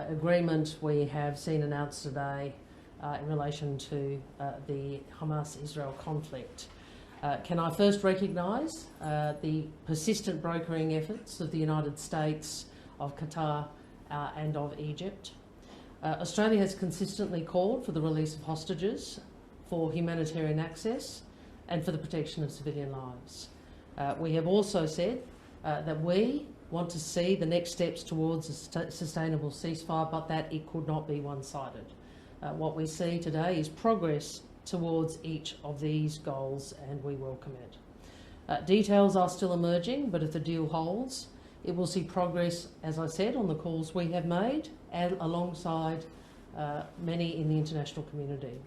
agreement we have seen announced today in relation to the Hamas-Israel conflict. Can I first recognise the persistent brokering efforts of the United States, of Qatar and of Egypt. Australia has consistently called for the release of hostages, for humanitarian access and for the protection of civilian lives. We have also said that we want to see the next steps towards a sustainable ceasefire, but that it could not be one-sided. What we see today is progress towards each of these goals, and we welcome it. Details are still emerging, but if the deal holds, it will see progress, as I said, on the calls we have made, and alongside many in the international community,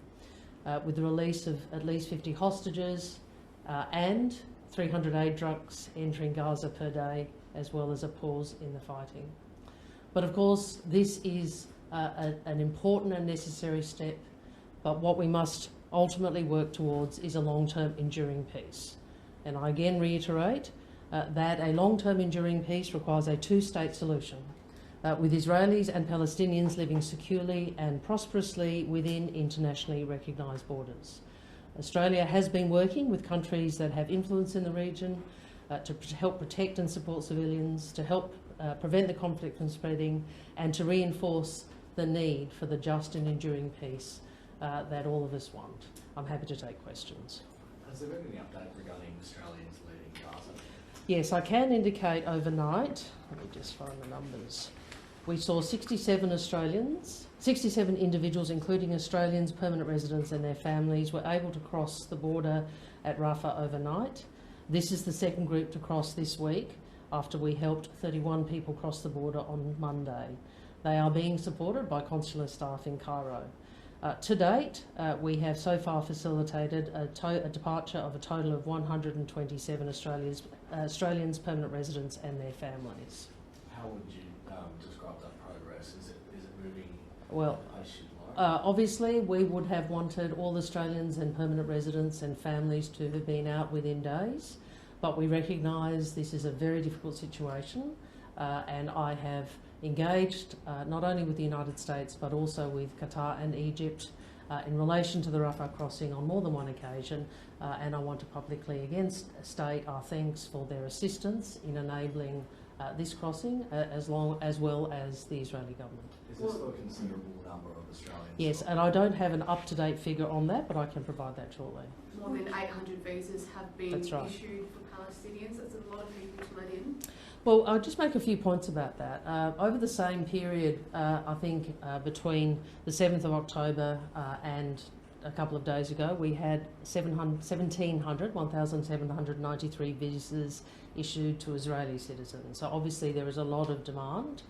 with the release of at least 50 hostages and 300 aid trucks entering Gaza per day, as well as a pause in the fighting. But of course, this is an important and necessary step, but what we must ultimately work towards is a long-term enduring peace. And I again reiterate that a long-term enduring peace requires a two-state solution, with Israelis and Palestinians living securely and prosperously within internationally recognised borders. Australia has been working with countries that have influence in the region to help protect and support civilians, to help prevent the conflict from spreading, and to reinforce the need for the just and enduring peace that all of us want. I'm happy to take questions. Has there been any update regarding Australians leaving Gaza? Yes, I can indicate overnight. Let me just find the numbers. We saw 67 individuals, including Australians, permanent residents and their families, were able to cross the border at Rafah overnight. This is the second group to cross this week, after we helped 31 people cross the border on Monday. They are being supported by consular staff in Cairo. To date, we have so far facilitated a departure of a total of 127 Australians, permanent residents and their families. How would you describe that progress? Is it moving? Well, obviously we would have wanted all Australians and permanent residents and families to have been out within days, but we recognise this is a very difficult situation, and I have engaged not only with the United States but also with Qatar and Egypt in relation to the Rafah crossing on more than one occasion, and I want to publicly again state our thanks for their assistance in enabling this crossing, as well as the Israeli government. Is this for a considerable number of Australians? Yes, and I don't have an up-to-date figure on that, but I can provide that shortly. More than 800 visas have been That's right. issued for Palestinians. That's a lot of people to let in. Well, I'll just make a few points about that. Over the same period, I think between the 7th of October and a couple of days ago, we had 1,793 visas issued to Israeli citizens. So obviously there is a lot of demand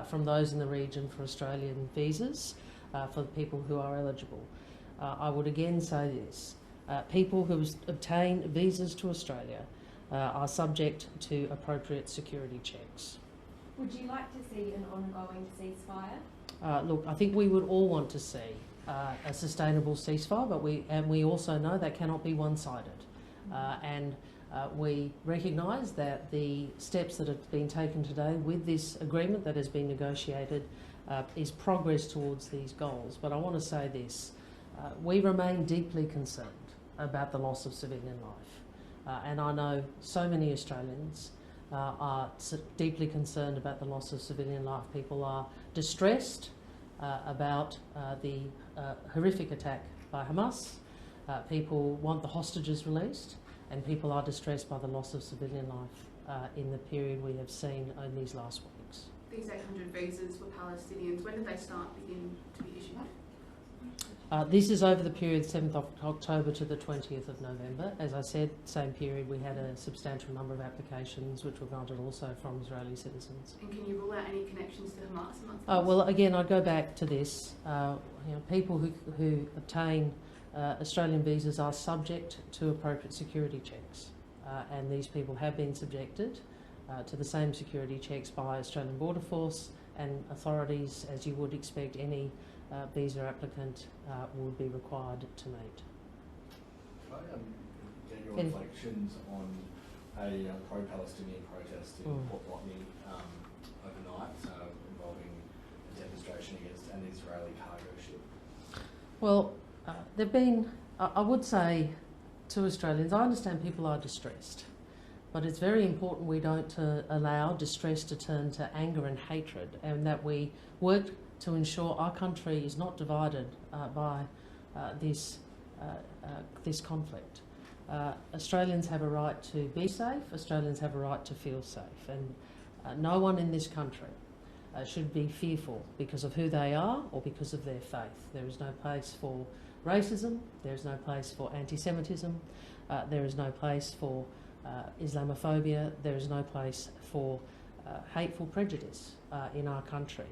from those in the region for Australian visas for the people who are eligible. I would again say this. People who obtain visas to Australia are subject to appropriate security checks. Would you like to see an ongoing ceasefire? Look, I think we would all want to see a sustainable ceasefire, but we also know that cannot be one-sided. We recognise that the steps that have been taken today with this agreement that has been negotiated is progress towards these goals. But I want to say this, we remain deeply concerned about the loss of civilian life. And I know so many Australians are deeply concerned about the loss of civilian life. People are distressed about the horrific attack by Hamas. People want the hostages released, and people are distressed by the loss of civilian life in the period we have seen in these last weeks. These 800 visas for Palestinians, when did they begin to be issued? This is over the period 7th of October to the 20th of November. As I said, same period we had a substantial number of applications which were granted also from Israeli citizens. And can you rule out any connections to Hamas amongst well, again, I'd go back to this. People who obtain Australian visas are subject to appropriate security checks, and these people have been subjected to the same security checks by Australian Border Force and authorities, as you would expect any visa applicant would be required to meet. Can I get your reflections on a pro-Palestinian protest in Port Botany overnight involving a demonstration an Israeli cargo ship? Well, there've been, I would say to Australians, I understand people are distressed, but it's very important we don't allow distress to turn to anger and hatred, and that we work to ensure our country is not divided by this conflict. Australians have a right to be safe, Australians have a right to feel safe, and no one in this country should be fearful because of who they are or because of their faith. There is no place for racism, there is no place for anti-Semitism, there is no place for Islamophobia, there is no place for hateful prejudice in our country.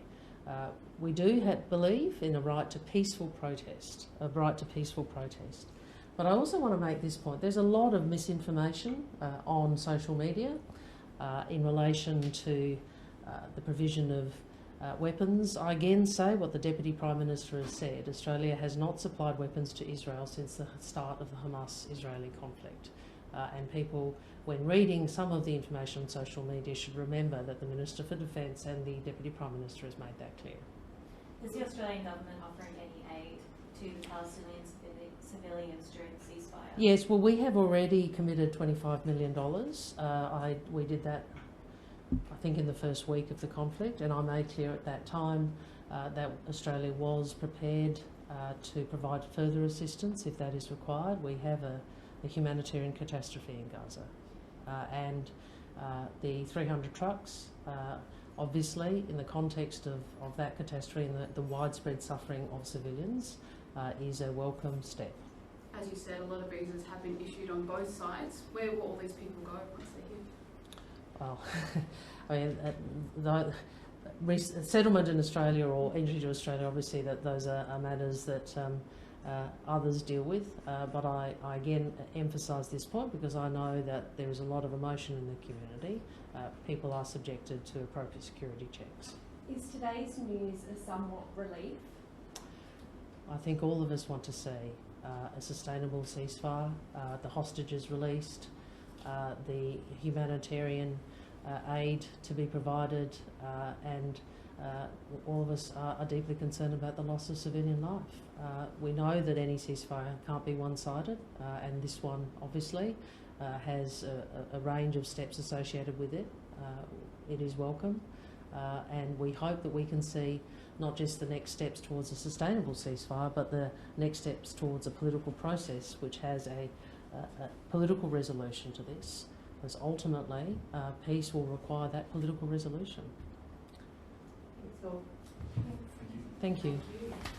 We do believe in a right to peaceful protest, But I also want to make this point. There's a lot of misinformation on social media in relation to the provision of weapons. I again say what the Deputy Prime Minister has said. Australia has not supplied weapons to Israel since the start of the Hamas-Israeli conflict. And people, when reading some of the information on social media, should remember that the Minister for Defence and the Deputy Prime Minister has made that clear. Is the Australian government offering any aid to the Palestinian civilians during the ceasefire? Yes, well, we have already committed $25 million. We did that, I think, in the first week of the conflict, and I made clear at that time that Australia was prepared to provide further assistance if that is required. We have a humanitarian catastrophe in Gaza, and the 300 trucks, obviously, in the context of that catastrophe and the widespread suffering of civilians, is a welcome step. As you said, a lot of visas have been issued on both sides. Where will all these people go once they're here? Well, I mean, settlement in Australia or entry to Australia, obviously, that those are matters that others deal with. But I again emphasise this point because I know that there is a lot of emotion in the community. People are subjected to appropriate security checks. Is today's news a somewhat relief? I think all of us want to see a sustainable ceasefire, the hostages released, the humanitarian aid to be provided, and all of us are deeply concerned about the loss of civilian life. We know that any ceasefire can't be one-sided, and this one obviously has a range of steps associated with it. It is welcome, and we hope that we can see not just the next steps towards a sustainable ceasefire, but the next steps towards a political process which has a political resolution to this, because ultimately peace will require that political resolution. That's all. Thank you.